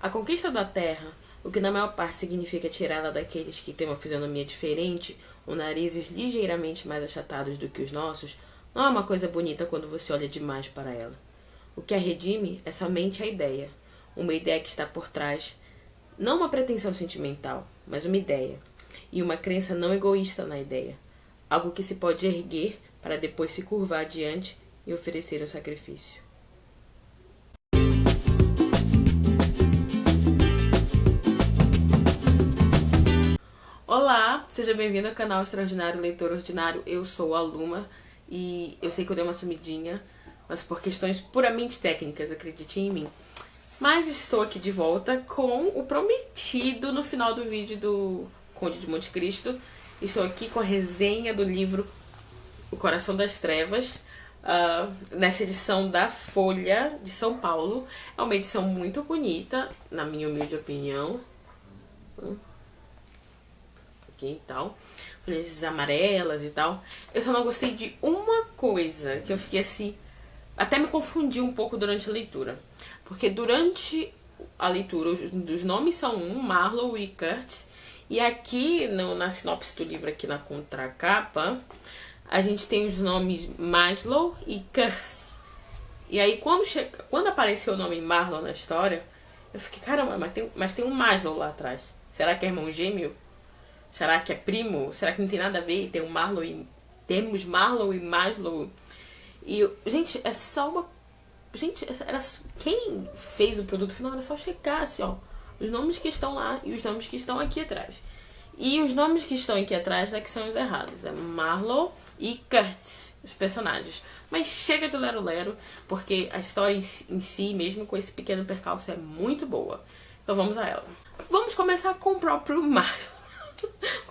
A conquista da Terra, o que na maior parte significa tirá-la daqueles que têm uma fisionomia diferente ou narizes ligeiramente mais achatados do que os nossos, não é uma coisa bonita quando você olha demais para ela. O que a redime é somente a ideia, uma ideia que está por trás, não uma pretensão sentimental, mas uma ideia, e uma crença não egoísta na ideia, algo que se pode erguer para depois se curvar diante e oferecer um sacrifício. Olá, seja bem-vindo ao canal Extraordinário Leitor Ordinário. Eu sou a Luma e eu sei que eu dei uma sumidinha, mas por questões puramente técnicas, acredite em mim. Mas estou aqui de volta com o prometido no final do vídeo do Conde de Monte Cristo. Estou aqui com a resenha do livro O Coração das Trevas, nessa edição da Folha de São Paulo. É uma edição muito bonita, na minha humilde opinião. E tal, folhas amarelas e tal. Eu só não gostei de uma coisa, que eu fiquei assim, até me confundi um pouco durante a leitura, porque durante a leitura os nomes são Marlowe e Curtis, e aqui na sinopse do livro, aqui na contracapa, a gente tem os nomes Maslow e Curtis. E aí quando apareceu o nome Marlowe na história, eu fiquei, caramba, mas tem um Maslow lá atrás. Será que é irmão gêmeo? Será que é primo? Será que não tem nada a ver? Tem um Marlowe e... Temos Marlowe e Maslow. E, gente, é só uma... Gente, quem fez o produto final era só checar, assim, ó. Os nomes que estão lá e os nomes que estão aqui atrás. E os nomes que estão aqui atrás é que são os errados. É Marlowe e Curtis, os personagens. Mas chega de lero-lero, porque a história em si, mesmo com esse pequeno percalço, é muito boa. Então vamos a ela. Vamos começar com o próprio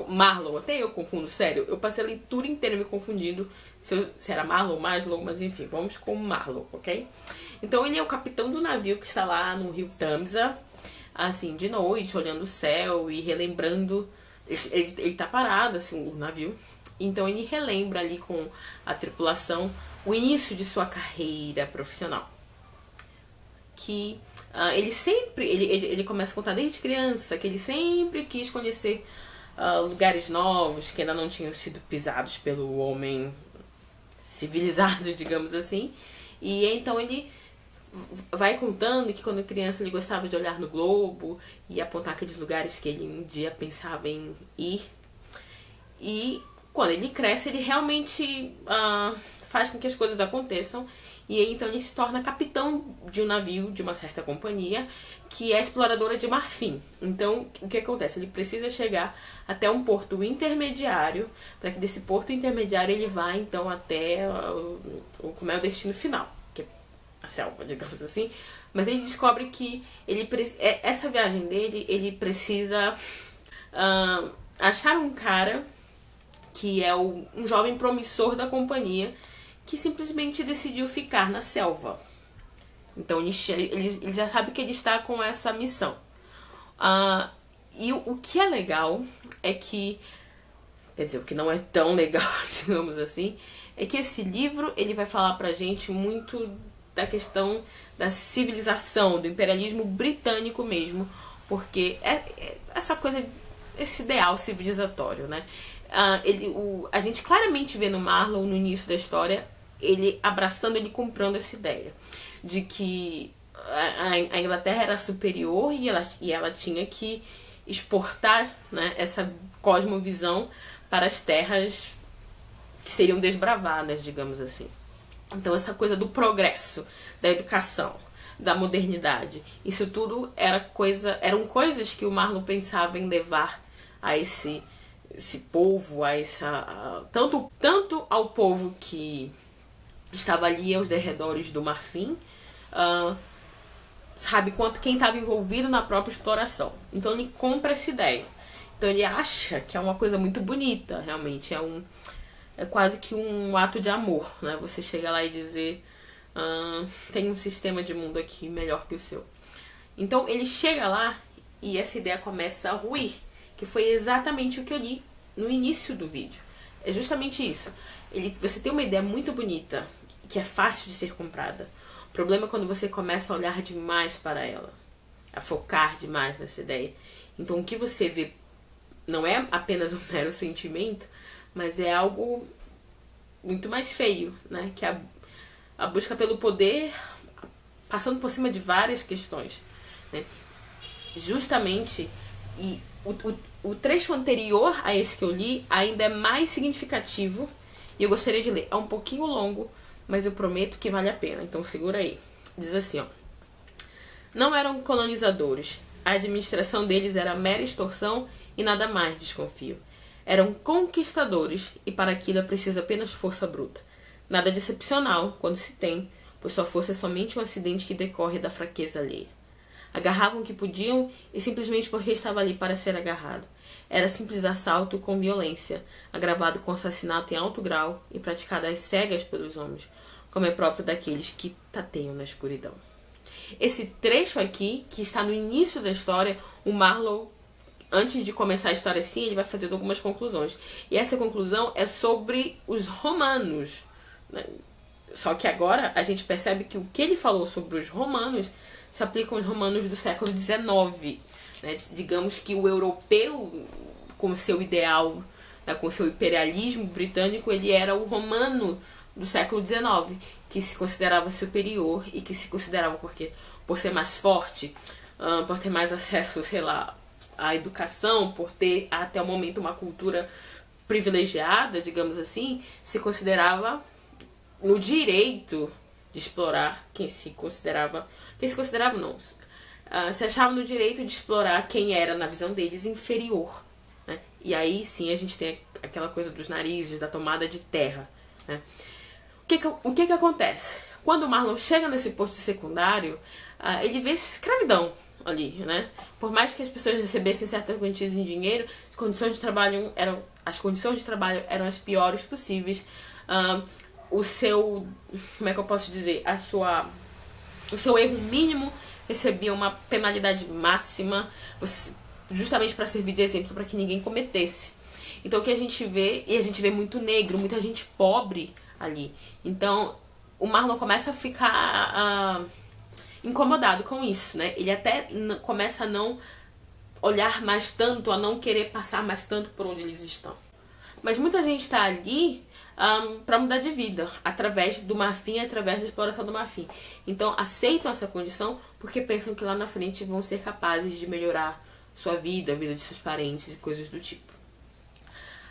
Marlowe, até eu confundo, sério. Eu passei a leitura inteira me confundindo se era Marlowe ou Maslow, mas enfim, vamos com Marlowe, ok? Então ele é o capitão do navio que está lá no rio Tamisa, assim, de noite, olhando o céu e relembrando. Ele tá parado, assim, o navio. Então ele relembra ali com a tripulação o início de sua carreira profissional. Que ele começa a contar desde criança que ele sempre quis conhecer lugares novos que ainda não tinham sido pisados pelo homem civilizado, digamos assim. E então ele vai contando que quando criança ele gostava de olhar no globo e apontar aqueles lugares que ele um dia pensava em ir. E quando ele cresce, ele realmente faz com que as coisas aconteçam. E aí, então, ele se torna capitão de um navio de uma certa companhia que é exploradora de marfim. Então, o que acontece? Ele precisa chegar até um porto intermediário, para que desse porto intermediário ele vá, então, até como é o destino final, que é a selva, digamos assim. Mas ele descobre que essa viagem dele, ele precisa achar um cara que é um jovem promissor da companhia, que simplesmente decidiu ficar na selva. Então ele já sabe que ele está com essa missão. E o que é legal é que... Quer dizer, o que não é tão legal, digamos assim, é que esse livro ele vai falar pra gente muito da questão da civilização, do imperialismo britânico mesmo, porque essa coisa, esse ideal civilizatório, né? A gente claramente vê no Marlowe, no início da história, ele abraçando, ele comprando essa ideia de que a Inglaterra era superior e ela tinha que exportar, né, essa cosmovisão para as terras que seriam desbravadas, digamos assim. Então essa coisa do progresso, da educação, da modernidade, isso tudo eram coisas que o Marlowe pensava em levar a esse povo, tanto ao povo que estava ali aos derredores do Marfim, sabe, quanto quem estava envolvido na própria exploração. Então ele compra essa ideia. Então ele acha que é uma coisa muito bonita, realmente. É quase que um ato de amor, né? Você chega lá e dizer, tem um sistema de mundo aqui melhor que o seu. Então ele chega lá e essa ideia começa a ruir, que foi exatamente o que eu li no início do vídeo. É justamente isso. Você tem uma ideia muito bonita, que é fácil de ser comprada. O problema é quando você começa a olhar demais para ela. a focar demais nessa ideia. Então o que você vê não é apenas um mero sentimento, mas é algo muito mais feio, né? Que a busca pelo poder passando por cima de várias questões, né? Justamente, e o trecho anterior a esse que eu li ainda é mais significativo, e eu gostaria de ler. É um pouquinho longo, mas eu prometo que vale a pena, então segura aí. Diz assim, ó: não eram colonizadores, a administração deles era mera extorsão e nada mais, desconfio. Eram conquistadores, e para aquilo é preciso apenas força bruta. Nada de excepcional quando se tem, pois sua força é somente um acidente que decorre da fraqueza alheia. Agarravam o que podiam e simplesmente porque estava ali para ser agarrado. Era simples assalto com violência, agravado com assassinato em alto grau e praticado às cegas pelos homens, como é próprio daqueles que tateiam na escuridão. Esse trecho aqui, que está no início da história, o Marlowe, antes de começar a história assim, ele vai fazer algumas conclusões. E essa conclusão é sobre os romanos, né? Só que agora a gente percebe que o que ele falou sobre os romanos se aplica aos romanos do século XIX. Né? Digamos que o europeu, com seu ideal, né, com seu imperialismo britânico, ele era o romano do século XIX, que se considerava superior e que se considerava por ser mais forte, por ter mais acesso, sei lá, à educação, por ter até o momento uma cultura privilegiada, digamos assim, se considerava no direito de explorar se achava no direito de explorar quem era, na visão deles, inferior, né? E aí sim a gente tem aquela coisa dos narizes, da tomada de terra, né? O que acontece? Quando o Marlowe chega nesse posto secundário, ele vê escravidão ali, né? Por mais que as pessoas recebessem certas quantias em dinheiro, as condições de trabalho eram as piores possíveis. O seu, como é que eu posso dizer, o seu erro mínimo recebia uma penalidade máxima, justamente para servir de exemplo para que ninguém cometesse. Então o que a gente vê, e a gente vê muito negro, muita gente pobre ali. Então o Marlowe começa a ficar incomodado com isso, né? Ele até começa a não olhar mais tanto, a não querer passar mais tanto por onde eles estão. Mas muita gente está ali para mudar de vida, através do marfim, através da exploração do marfim. Então aceitam essa condição porque pensam que lá na frente vão ser capazes de melhorar sua vida, a vida de seus parentes e coisas do tipo.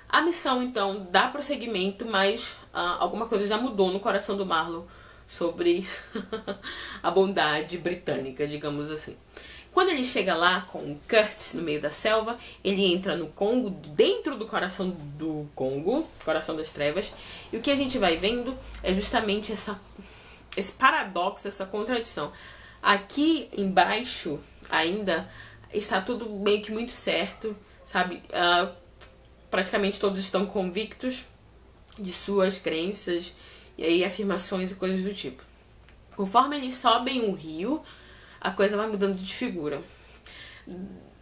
A missão então dá prosseguimento, mas alguma coisa já mudou no coração do Marlowe sobre a bondade britânica, digamos assim. Quando ele chega lá com o Curtis no meio da selva, ele entra no Congo, dentro do coração do Congo, coração das trevas, e o que a gente vai vendo é justamente esse paradoxo, essa contradição. Aqui embaixo ainda está tudo meio que muito certo, sabe? Praticamente todos estão convictos de suas crenças e aí afirmações e coisas do tipo. Conforme eles sobem o rio, a coisa vai mudando de figura.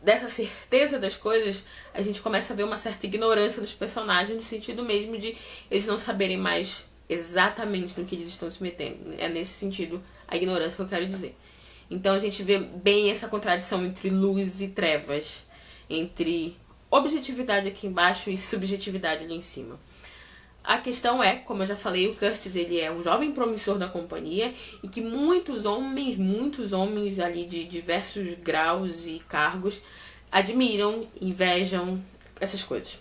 Dessa certeza das coisas, a gente começa a ver uma certa ignorância dos personagens, no sentido mesmo de eles não saberem mais exatamente no que eles estão se metendo. É nesse sentido a ignorância que eu quero dizer. Então a gente vê bem essa contradição entre luz e trevas, entre objetividade aqui embaixo e subjetividade ali em cima. A questão é, como eu já falei, o Curtis ele é um jovem promissor da companhia e que muitos homens ali de diversos graus e cargos admiram, invejam, essas coisas.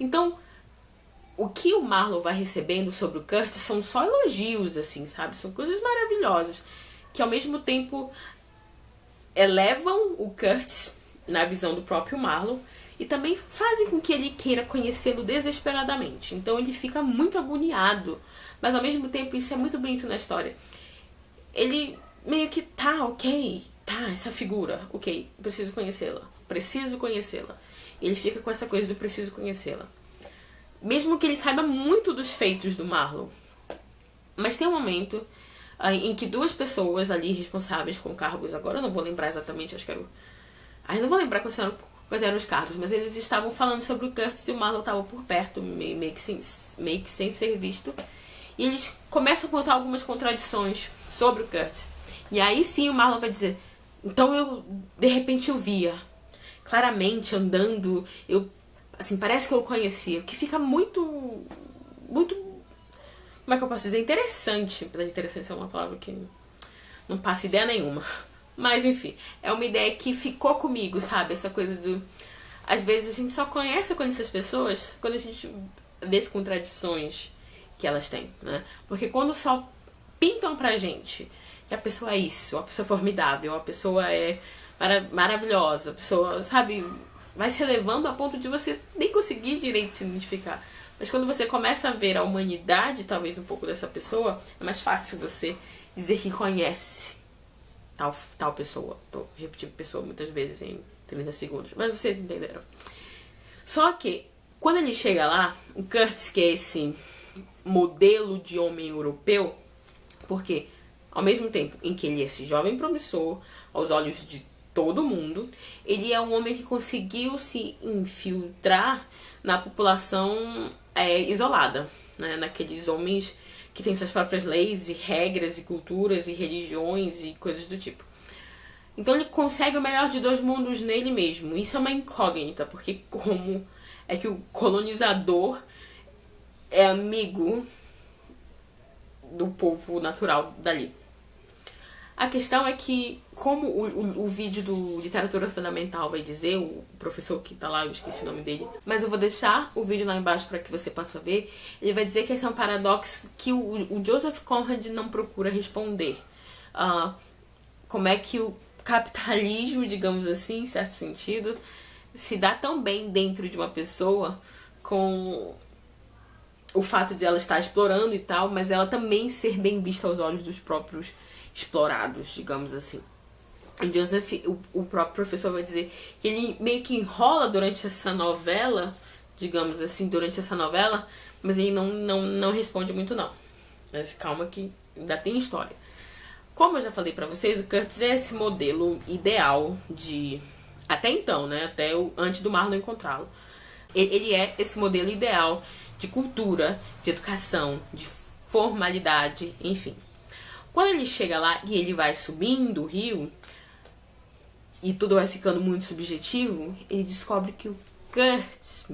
Então, o que o Marlowe vai recebendo sobre o Curtis são só elogios, assim, sabe? São coisas maravilhosas, que ao mesmo tempo elevam o Curtis na visão do próprio Marlowe e também fazem com que ele queira conhecê-lo desesperadamente. Então ele fica muito agoniado, mas ao mesmo tempo isso é muito bonito na história. Ele meio que essa figura, ok, preciso conhecê-la. Ele fica com essa coisa do preciso conhecê-la. Mesmo que ele saiba muito dos feitos do Marlowe. Mas tem um momento em que duas pessoas ali responsáveis com cargos, agora eu não vou lembrar exatamente, acho que era não vou lembrar quais eram os cargos, mas eles estavam falando sobre o Curtis e o Marlowe estava por perto, meio que sem ser visto. E eles começam a contar algumas contradições sobre o Curtis. E aí sim o Marlowe vai dizer: Então de repente eu via, claramente andando, assim, parece que eu conhecia, que fica muito, como é que eu posso dizer, interessante. Apesar de interessante ser uma palavra que não passa ideia nenhuma. Mas enfim, é uma ideia que ficou comigo, sabe? Essa coisa do... Às vezes a gente só conhece essas pessoas quando a gente vê as contradições que elas têm, né? Porque quando só pintam pra gente que a pessoa é isso, a pessoa é formidável, a pessoa é maravilhosa, a pessoa, sabe, vai se elevando a ponto de você nem conseguir direito se identificar. Mas quando você começa a ver a humanidade, talvez um pouco dessa pessoa, é mais fácil você dizer que conhece tal pessoa. Tô repetindo pessoa muitas vezes em 30 segundos, mas vocês entenderam. Só que, quando ele chega lá, o Curtis, que é esse modelo de homem europeu, porque ao mesmo tempo em que ele é esse jovem promissor, aos olhos de todo mundo, ele é um homem que conseguiu se infiltrar na população isolada, né? Naqueles homens que têm suas próprias leis e regras e culturas e religiões e coisas do tipo. Então ele consegue o melhor de dois mundos nele mesmo. Isso é uma incógnita, porque como é que o colonizador é amigo do povo natural dali? A questão é que, como o vídeo do Literatura Fundamental vai dizer, o professor que tá lá, eu esqueci o nome dele, mas eu vou deixar o vídeo lá embaixo para que você possa ver, ele vai dizer que esse é um paradoxo que o Joseph Conrad não procura responder. Como é que o capitalismo, digamos assim, em certo sentido, se dá tão bem dentro de uma pessoa com o fato de ela estar explorando e tal, mas ela também ser bem vista aos olhos dos próprios explorados, digamos assim. E Joseph, o próprio professor vai dizer que ele meio que enrola durante essa novela, digamos assim, mas ele não responde muito não. Mas calma que ainda tem história. Como eu já falei pra vocês, o Curtis é esse modelo ideal de... Até então, né? Antes do Marlon encontrá-lo. Ele é esse modelo ideal de cultura, de educação, de formalidade, enfim. Quando ele chega lá e ele vai subindo o rio e tudo vai ficando muito subjetivo, ele descobre que o Curtis,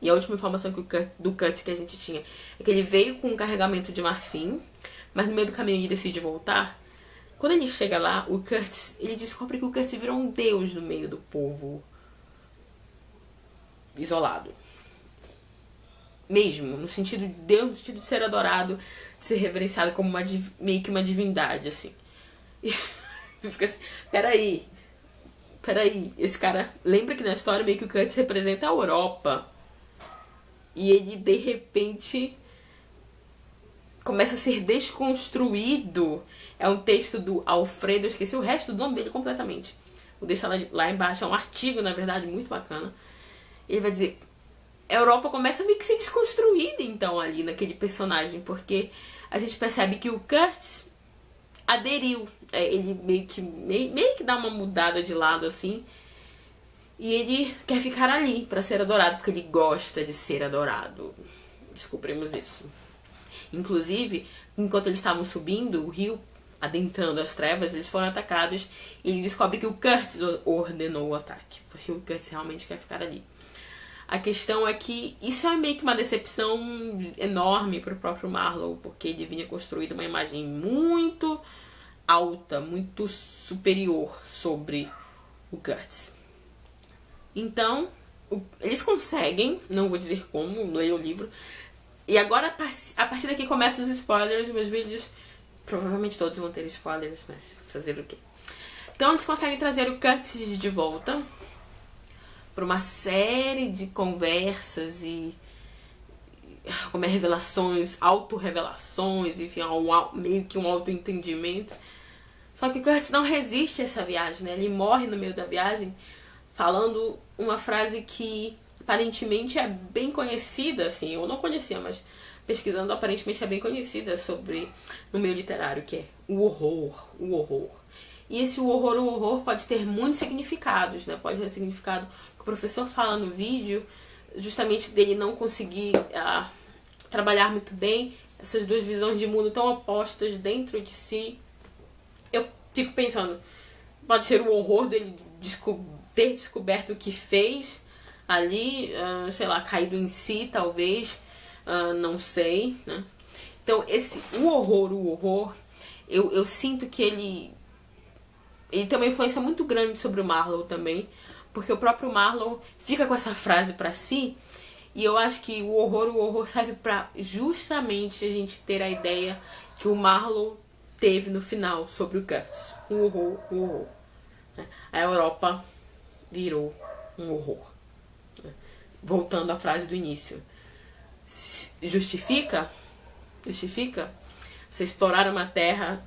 e a última informação do Curtis que a gente tinha é que ele veio com um carregamento de marfim, mas no meio do caminho ele decide voltar. Quando ele chega lá, ele descobre que o Curtis virou um deus no meio do povo isolado. Mesmo, no sentido de Deus, no sentido de ser adorado, de ser reverenciado como meio que uma divindade, assim. E fica assim, peraí, esse cara, lembra que na história meio que o Curtis representa a Europa. E ele, de repente, começa a ser desconstruído. É um texto do Alfredo, eu esqueci o resto do nome dele completamente. Vou deixar lá embaixo, é um artigo, na verdade, muito bacana. Ele vai dizer... A Europa começa meio que ser desconstruída, então, ali naquele personagem, porque a gente percebe que o Curtis aderiu. Ele meio que dá uma mudada de lado, assim, e ele quer ficar ali pra ser adorado, porque ele gosta de ser adorado. Descobrimos isso. Inclusive, enquanto eles estavam subindo o rio, adentrando as trevas, eles foram atacados, e ele descobre que o Curtis ordenou o ataque, porque o Curtis realmente quer ficar ali. A questão é que isso é meio que uma decepção enorme para o próprio Marlowe, porque ele vinha construído uma imagem muito alta, muito superior sobre o Curtis. Então, eles conseguem, não vou dizer como, leia o livro. E agora, a partir daqui começam os spoilers, meus vídeos provavelmente todos vão ter spoilers, mas fazer o quê? Então eles conseguem trazer o Curtis de volta para uma série de conversas e como revelações, auto-revelações, enfim, meio que um auto-entendimento. Só que o Curtis não resiste a essa viagem, né? Ele morre no meio da viagem falando uma frase que aparentemente é bem conhecida, assim, eu não conhecia, mas pesquisando aparentemente é bem conhecida no meio literário, que é o horror. E esse o horror pode ter muitos significados, né? Pode ter significado que o professor fala no vídeo, justamente dele não conseguir trabalhar muito bem essas duas visões de mundo tão opostas dentro de si. Eu fico pensando, Pode ser o horror dele ter descoberto o que fez ali, sei lá, caído em si, talvez, não sei, né? Então, o horror, eu sinto que ele tem uma influência muito grande sobre o Marlowe também, porque o próprio Marlowe fica com essa frase pra si, e eu acho que o horror serve pra justamente a gente ter a ideia que o Marlowe teve no final sobre o Curtis. Um horror. A Europa virou um horror. Voltando à frase do início. Justifica? Você explorar uma terra,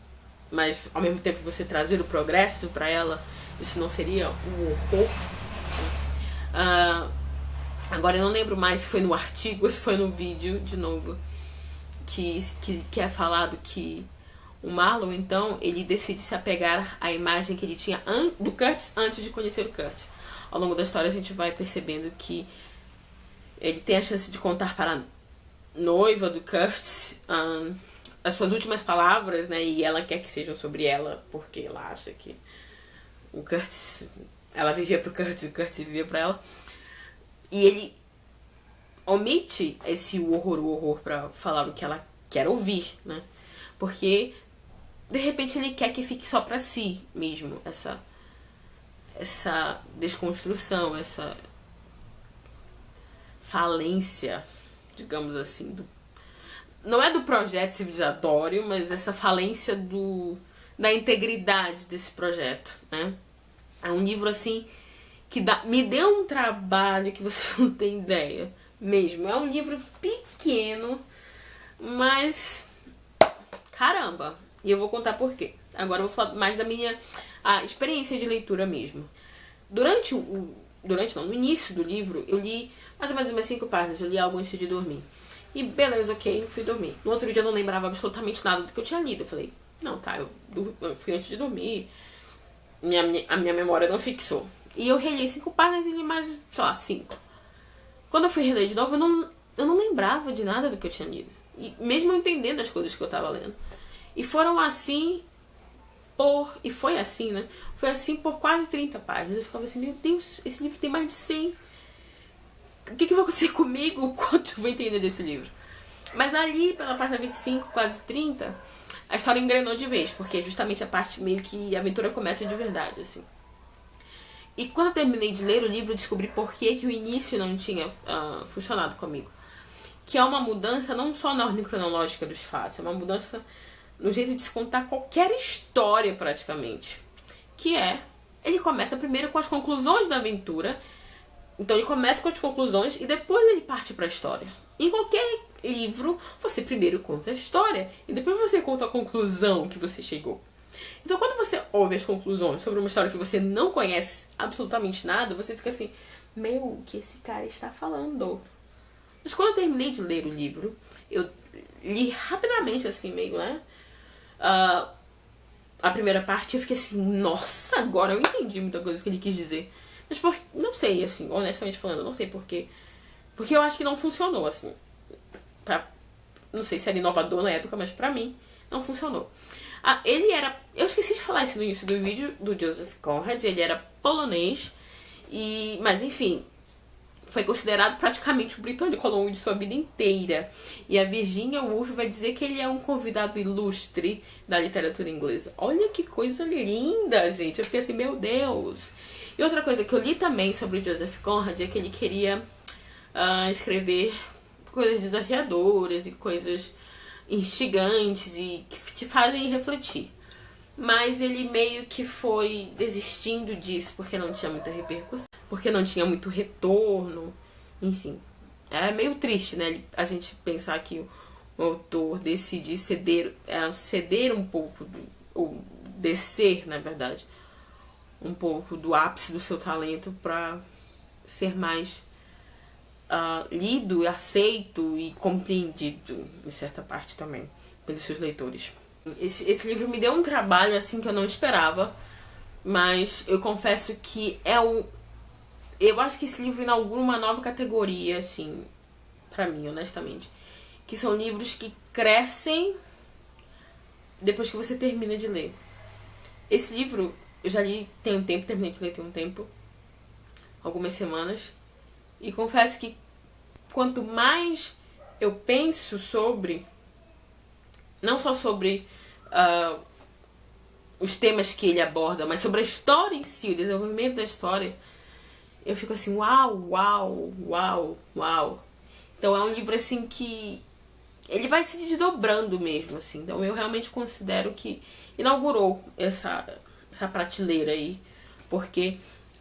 mas ao mesmo tempo você trazer o progresso para ela, isso não seria um horror? Agora eu não lembro mais se foi no artigo ou se foi no vídeo, de novo, que é falado que o Marlowe, então, ele decide se apegar à imagem que ele tinha do Curtis antes de conhecer o Curtis. Ao longo da história a gente vai percebendo que ele tem a chance de contar para a noiva do Curtis as suas últimas palavras, né? E ela quer que sejam sobre ela, porque ela acha que o Curtis... Ela vivia pro Curtis, o Curtis vivia pra ela. E ele omite esse horror pra falar o que ela quer ouvir, né? Porque, de repente, ele quer que fique só pra si mesmo, essa desconstrução, essa falência, digamos assim, não é do projeto civilizatório, mas essa falência da integridade desse projeto, né? É um livro, assim, que me deu um trabalho que você não tem ideia, mesmo. É um livro pequeno, mas caramba. E eu vou contar por quê. Agora eu vou falar mais da minha experiência de leitura mesmo. No início do livro, eu li mais ou menos umas 5 páginas. Eu li algo antes de dormir. E beleza, ok, fui dormir. No outro dia eu não lembrava absolutamente nada do que eu tinha lido. Eu falei, não, tá, eu fui antes de dormir. A minha memória não fixou. E eu reli 5 páginas e li mais, sei lá, 5. Quando eu fui reler de novo, eu não lembrava de nada do que eu tinha lido. E mesmo eu entendendo as coisas que eu tava lendo. E foram assim e foi assim, né? Foi assim por quase 30 páginas. Eu ficava assim, meu Deus, esse livro tem mais de 100. O que vai acontecer comigo? Quanto eu vou entender desse livro? Mas ali, pela página 25, quase 30, a história engrenou de vez. Porque é justamente a parte meio que a aventura começa de verdade, assim. E quando eu terminei de ler o livro, eu descobri por que o início não tinha funcionado comigo. Que é uma mudança não só na ordem cronológica dos fatos, é uma mudança no jeito de se contar qualquer história, praticamente. Que ele começa primeiro com as conclusões da aventura. Então ele começa com as conclusões e depois ele parte para a história. Em qualquer livro, você primeiro conta a história e depois você conta a conclusão que você chegou. Então quando você ouve as conclusões sobre uma história que você não conhece absolutamente nada, você fica assim, o que esse cara está falando? Mas quando eu terminei de ler o livro, eu li rapidamente, assim, meio, né? A primeira parte, eu fiquei assim, nossa, agora eu entendi muita coisa que ele quis dizer. Mas não sei, assim, honestamente falando, não sei porquê. Porque eu acho que não funcionou, assim. Não sei se era inovador na época, mas pra mim não funcionou. Eu esqueci de falar isso no início do vídeo do Joseph Conrad. Ele era polonês, mas enfim, foi considerado praticamente um britânico ao longo de sua vida inteira. E a Virginia Woolf vai dizer que ele é um convidado ilustre da literatura inglesa. Olha que coisa linda, gente. Eu fiquei assim, meu Deus. E outra coisa que eu li também sobre o Joseph Conrad é que ele queria escrever coisas desafiadoras e coisas instigantes e que te fazem refletir. Mas ele meio que foi desistindo disso porque não tinha muita repercussão, porque não tinha muito retorno, enfim. É meio triste, né? A gente pensar que o autor decide ceder um pouco, ou descer, na verdade, um pouco do ápice do seu talento para ser mais lido, aceito e compreendido, em certa parte também, pelos seus leitores. Esse livro me deu um trabalho assim que eu não esperava, mas eu confesso que eu acho que esse livro inaugura uma nova categoria, assim, pra mim, honestamente, que são livros que crescem depois que você termina de ler. Esse livro, eu já li tem um tempo, terminei de ler tem um tempo, algumas semanas, e confesso que quanto mais eu penso sobre, não só sobre os temas que ele aborda, mas sobre a história em si, o desenvolvimento da história, eu fico assim, uau, uau, uau, uau. Então é um livro assim que ele vai se desdobrando mesmo, assim. Então eu realmente considero que inaugurou essa prateleira aí, porque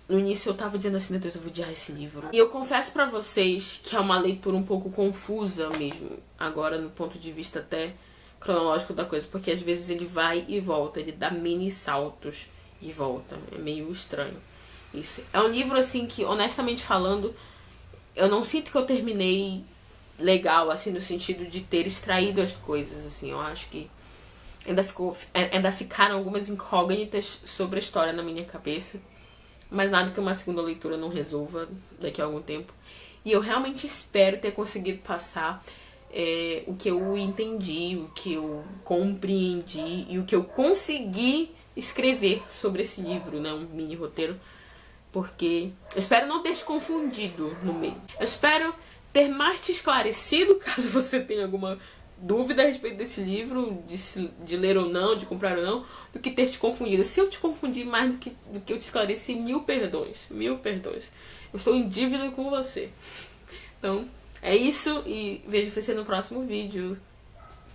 no início eu tava dizendo assim, meu Deus, eu vou odiar esse livro. E eu confesso pra vocês que é uma leitura um pouco confusa mesmo, agora no ponto de vista até cronológico da coisa, porque às vezes ele vai e volta, ele dá mini saltos e volta, é meio estranho isso. É um livro assim que, honestamente falando, eu não sinto que eu terminei legal, assim, no sentido de ter extraído as coisas, assim. Eu acho que ainda ficaram algumas incógnitas sobre a história na minha cabeça, mas nada que uma segunda leitura não resolva daqui a algum tempo. E eu realmente espero ter conseguido passar o que eu entendi, o que eu compreendi e o que eu consegui escrever sobre esse livro, né, um mini roteiro, porque eu espero não ter te confundido no meio. Eu espero ter mais te esclarecido, caso você tenha alguma dúvida a respeito desse livro, de ler ou não, de comprar ou não, do que ter te confundido. Se eu te confundi mais do que eu te esclareci, mil perdões. Mil perdões. Eu estou em dívida com você. Então, é isso e vejo você no próximo vídeo.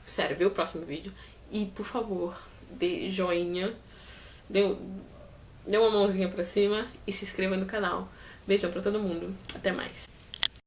Sério, vê o próximo vídeo. E, por favor, dê joinha, dê uma mãozinha pra cima e se inscreva no canal. Beijão pra todo mundo. Até mais.